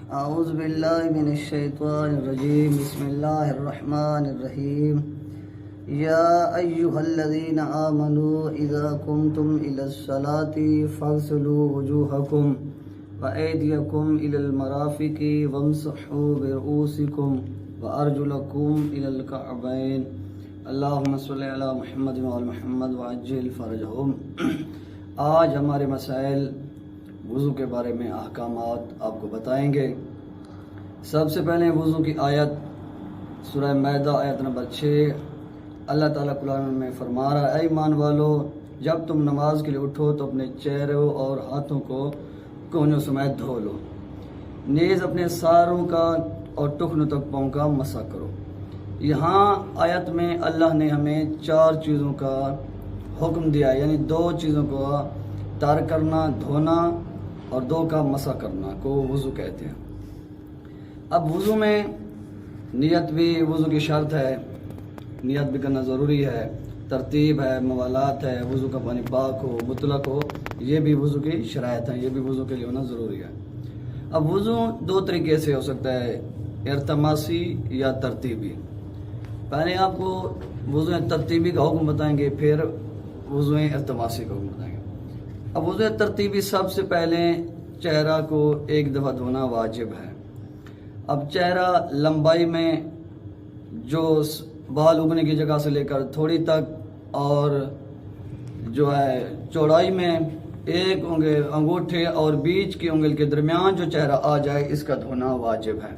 اعوذ باللہ من الشیطان الرجیم بسم اللہ الرحمن الرحیم یا ایہا الذین آمنوا اذا قمتم الی الصلاة فاغسلوا وجوہکم وایدیکم الی المرافق وامسحوا برؤوسکم وارجلکم الی الکعبین اللہم صلی علی محمد وعلی محمد وعجل فرجہم۔ آج ہمارے مسائل وضو کے بارے میں احکامات آپ کو بتائیں گے۔ سب سے پہلے وضو کی آیت سورہ مائدہ آیت نمبر 6۔ اللہ تعالیٰ قرآن میں فرما رہا ہے، اے ایمان والو، جب تم نماز کے لیے اٹھو تو اپنے چہروں اور ہاتھوں کو کونوں سمیت دھو لو، نیز اپنے ساروں کا اور ٹخنوں تک پاؤں کا مسح کرو۔ یہاں آیت میں اللہ نے ہمیں 4 چیزوں کا حکم دیا ہے، یعنی 2 چیزوں کو ترک کرنا، دھونا، اور 2 کا مسح کرنا کو وضو کہتے ہیں۔ اب وضو میں نیت بھی وضو کی شرط ہے، نیت بھی کرنا ضروری ہے، ترتیب ہے، موالات ہے، وضو کا پانی پاک ہو، مطلق ہو، یہ بھی وضو کی شرائط ہیں، یہ بھی وضو کے لیے ہونا ضروری ہے۔ اب وضو 2 طریقے سے ہو سکتا ہے، ارتماسی یا ترتیبی۔ پہلے آپ کو وضو ترتیبی کا حکم بتائیں گے، پھر وضو ارتماسی کا حکم بتائیں گے۔ اب وضو ترتیبی سب سے پہلے چہرہ کو 1 دفعہ دھونا واجب ہے۔ اب چہرہ لمبائی میں جو بال اگنے کی جگہ سے لے کر تھوڑی تک، اور جو ہے چوڑائی میں 1 انگوٹھے اور بیچ کی انگل کے درمیان جو چہرہ آ جائے، اس کا دھونا واجب ہے۔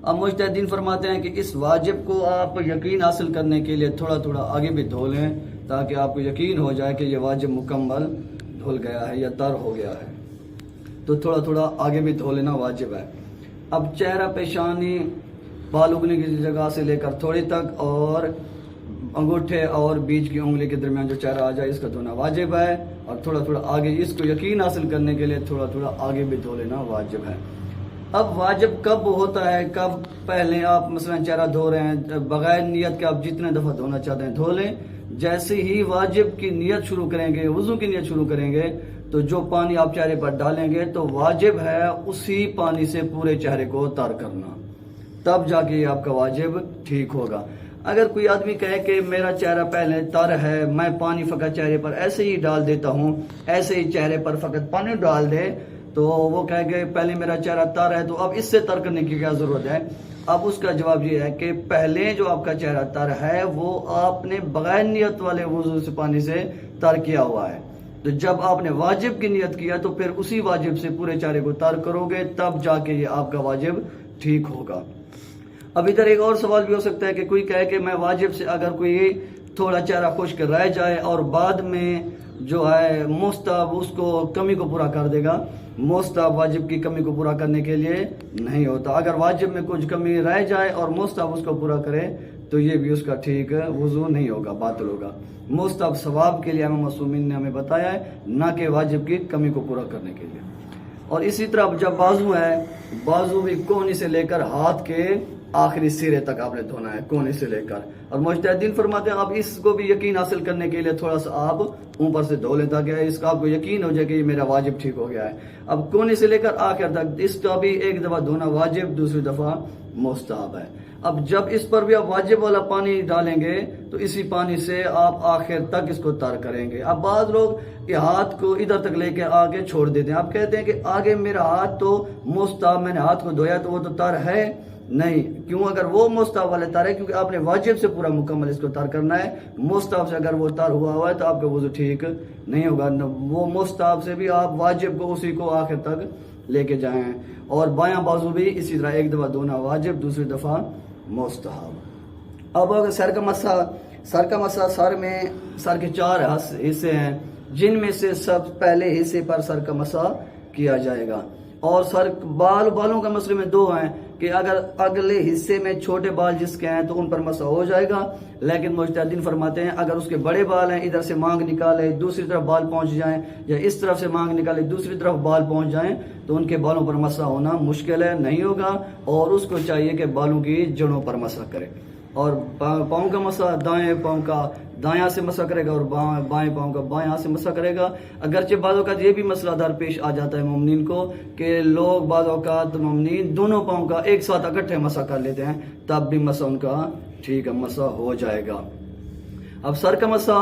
اب مجتہدین فرماتے ہیں کہ اس واجب کو آپ یقین حاصل کرنے کے لیے تھوڑا تھوڑا آگے بھی دھو لیں، تاکہ آپ کو یقین ہو جائے کہ یہ واجب مکمل دھل گیا ہے یا تر ہو گیا ہے، تو تھوڑا تھوڑا آگے بھی دھو لینا واجب ہے۔ اب چہرہ، پیشانی، بال اگنے کی جگہ سے لے کر تھوڑی تک، اور انگوٹھے اور بیچ کی انگلی کے درمیان جو چہرہ آ جائے، اس کا دھونا واجب ہے، اور تھوڑا تھوڑا آگے، اس کو یقین حاصل کرنے کے لیے تھوڑا تھوڑا آگے بھی دھو لینا واجب ہے۔ اب واجب کب ہوتا ہے، کب پہلے آپ مثلا چہرہ دھو رہے ہیں، بغیر نیت کے آپ جتنے دفعہ دھونا چاہتے ہیں دھو لیں۔ جیسے ہی واجب کی نیت شروع کریں گے، وضو کی نیت شروع کریں گے، تو جو پانی آپ چہرے پر ڈالیں گے تو واجب ہے اسی پانی سے پورے چہرے کو تر کرنا، تب جا کے یہ آپ کا واجب ٹھیک ہوگا۔ اگر کوئی آدمی کہے کہ میرا چہرہ پہلے تر ہے، میں پانی فقط چہرے پر ایسے ہی ڈال دیتا ہوں، ایسے ہی چہرے پر فقط پانی ڈال دے، تو وہ کہے کہ پہلے میرا چہرہ تر ہے تو اب اس سے تر کرنے کی کیا ضرورت ہے؟ اب اس کا جواب یہ ہے کہ پہلے جو آپ کا چہرہ تر ہے وہ آپ نے بغیر نیت والے وضو سے پانی سے تر کیا ہوا ہے، تو جب آپ نے واجب کی نیت کیا تو پھر اسی واجب سے پورے چہرے کو تر کرو گے، تب جا کے یہ آپ کا واجب ٹھیک ہوگا۔ اب ادھر ایک اور سوال بھی ہو سکتا ہے کہ کوئی کہے کہ میں واجب سے اگر کوئی تھوڑا چہرہ خشک رہ جائے اور بعد میں جو ہے مستحب اس کو کمی کو پورا کر دے گا، مستحب واجب کی کمی کو پورا کرنے کے لیے نہیں ہوتا۔ اگر واجب میں کچھ کمی رہ جائے اور مستحب اس کو پورا کرے تو یہ بھی اس کا ٹھیک وضو نہیں ہوگا، باطل ہوگا۔ مستحب ثواب کے لیے امام معصومین نے ہمیں بتایا ہے، نہ کہ واجب کی کمی کو پورا کرنے کے لیے۔ اور اسی طرح جب بازو ہے، بازو بھی کوہنی سے لے کر ہاتھ کے آخری سرے تک آپ نے دھونا ہے، کونے سے لے کر۔ اور مجتہدین فرماتے ہیں آپ اس کو بھی یقین حاصل کرنے کے لیے تھوڑا سا آپ اوپر سے دھو لیں، تاکہ اس کا آپ کو یقین ہو جائے کہ یہ میرا واجب ٹھیک ہو گیا ہے۔ اب کونے سے لے کر آخر تک اس کا بھی 1 دفعہ دھونا واجب، دوسری دفعہ مستحب ہے۔ اب جب اس پر بھی آپ واجب والا پانی ڈالیں گے تو اسی پانی سے آپ آخر تک اس کو تر کریں گے۔ اب بعض لوگ یہ ہاتھ کو ادھر تک لے کے آگے چھوڑ دیتے ہیں، آپ کہتے ہیں کہ آگے میرا ہاتھ تو مستحب، میں نے ہاتھ کو دھویا تو وہ تو تر ہے نہیں۔ کیوں؟ اگر وہ مستحب والے تر ہے، کیونکہ آپ نے واجب سے پورا مکمل اس کو تر کرنا ہے، مستحب سے اگر وہ تر ہوا ہے تو آپ کا وضو ٹھیک نہیں ہوگا۔ وہ مستحب سے بھی آپ واجب کو اسی کو آخر تک لے کے جائیں۔ اور بایاں بازو بھی اسی طرح 1 دفعہ دھونا واجب، دوسری دفعہ مستحب۔ اب اگر سر کا مسح، سر کے 4 حصے ہیں، جن میں سے سب پہلے حصے پر سر کا مسح کیا جائے گا۔ اور بالوں کا مسئلے میں 2 ہیں کہ اگر اگلے حصے میں چھوٹے بال جس کے ہیں تو ان پر مسح ہو جائے گا، لیکن مجتہدین فرماتے ہیں اگر اس کے بڑے بال ہیں، ادھر سے مانگ نکالے دوسری طرف بال پہنچ جائیں، یا اس طرف سے مانگ نکالے دوسری طرف بال پہنچ جائیں، تو ان کے بالوں پر مسح ہونا مشکل ہے، نہیں ہوگا، اور اس کو چاہیے کہ بالوں کی جڑوں پر مسح کرے۔ اور پاؤں کا مسا دائیں پاؤں کا دایاں سے مسا کرے گا اور بائیں پاؤں کا بائیں سے مسا کرے گا. اگرچہ بعض اوقات یہ بھی مسئلہ درپیش آ جاتا ہے مومنین کو کہ لوگ بعض اوقات مومنین دونوں پاؤں کا ایک ساتھ اکٹھے مسا کر لیتے ہیں, تب بھی مسا ان کا ٹھیک ہے, مسا ہو جائے گا. اب سر کا مسا,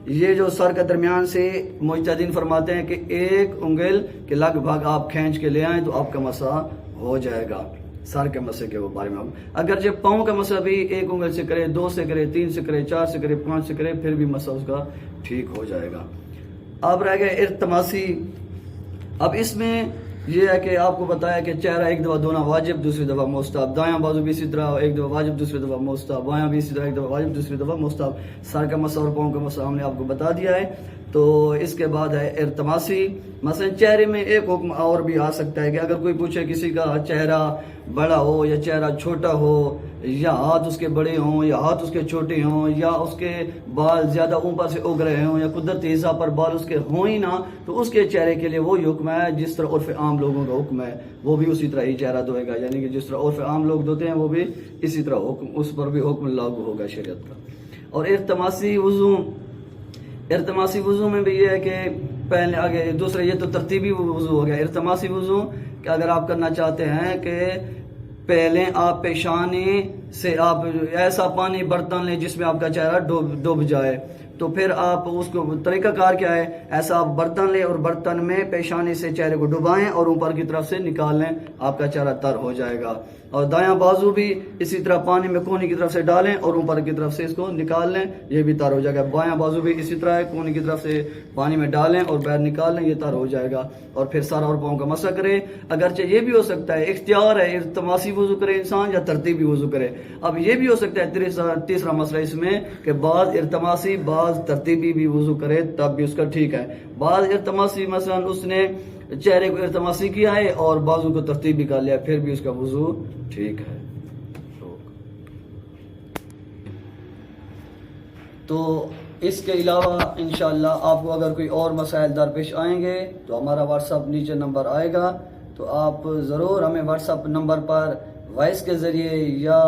یہ جو سر کا درمیان سے مجتہدین فرماتے ہیں کہ ایک انگل کے لگ بھگ آپ کھینچ کے لے آئیں تو آپ کا مسا ہو جائے گا سر کے مسے کے بارے میں. اگرچہ پاؤں کا مسا بھی ایک انگل سے کرے, 2 سے کرے, 3 سے کرے, 4 سے کرے, 5 سے کرے, پھر بھی مسا اس کا ٹھیک ہو جائے گا. اب رہ گئے ارتماسی. اب اس میں یہ ہے کہ آپ کو بتایا کہ چہرہ ایک دفعہ دھونا واجب, دوسری دفعہ مستحب. دایاں بازو بھی اسی طرح ایک دفعہ واجب, دوسری دفعہ مستحب. بایاں بھی اسی طرح ایک دفعہ واجب, دوسری دفعہ مستحب. سر کا مسا اور پاؤں کا مسا ہم نے آپ کو بتا دیا ہے. تو اس کے بعد ہے ارتماسی. مثلا چہرے میں ایک حکم اور بھی آ سکتا ہے کہ اگر کوئی پوچھے کسی کا چہرہ بڑا ہو یا چہرہ چھوٹا ہو, یا ہاتھ اس کے بڑے ہوں یا ہاتھ اس کے چھوٹے ہوں, یا اس کے بال زیادہ اوپر سے اگ رہے ہوں یا قدرتی حساب پر بال اس کے ہوں ہی نہ, تو اس کے چہرے کے لیے وہی حکم ہے جس طرح عرف عام لوگوں کا حکم ہے, وہ بھی اسی طرح ہی چہرہ دھوئے گا. یعنی کہ جس طرح عرف عام لوگ دھوتے ہیں وہ بھی اسی طرح حکم, اس پر بھی حکم لاگو ہوگا شریعت کا. اور ارتماسی وضو, ارتماسی وضو میں بھی یہ ہے کہ پہلے آگے دوسرے, یہ تو ترتیبی وضو ہو گیا. ارتماسی وضو کہ اگر آپ کرنا چاہتے ہیں کہ پہلے آپ پیشانی سے آپ ایسا پانی برتن لیں جس میں آپ کا چہرہ ڈوب جائے, تو پھر آپ اس کو طریقہ کار کیا ہے, ایسا آپ برتن لیں اور برتن میں پیشانی سے چہرے کو ڈبائیں اور اوپر کی طرف سے نکال لیں, آپ کا چہرہ تر ہو جائے گا. اور دایاں بازو بھی اسی طرح پانی میں کونی کی طرف سے ڈالیں اور اوپر کی طرف سے اس کو نکال لیں, یہ بھی تر ہو جائے گا. بایاں بازو بھی اسی طرح ہے, کونی کی طرف سے پانی میں ڈالیں اور باہر نکال لیں, یہ تر ہو جائے گا. اور پھر سر اور پاؤں کا مسا کرے. اگرچہ یہ بھی ہو سکتا ہے, اختیار ہے, ارتماسی وضو کرے انسان یا ترتیبی وضو کرے. اب یہ بھی ہو سکتا ہے تیسرا مسئلہ اس میں کہ بعض ارتماسی بعض ترتیبی بھی وضو کرے, تب بھی اس کا ٹھیک ہے. بعض ارتماسی مثلا اس نے چہرے کو ارتماسی کیا ہے اور بازو کو ترتیبی کر لیا, پھر بھی اس کا وضو ٹھیک ہے. تو اس کے علاوہ انشاءاللہ آپ کو اگر کوئی اور مسائل درپیش آئیں گے تو ہمارا واٹس اپ نیچے نمبر آئے گا, تو آپ ضرور ہمیں واٹس اپ نمبر پر وائس کے ذریعے یا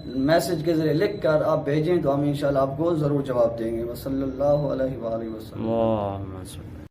میسج کے ذریعے لکھ کر آپ بھیجیں, تو ہم انشاءاللہ آپ کو ضرور جواب دیں گے. وصلی اللہ علیہ وآلہ وسلم.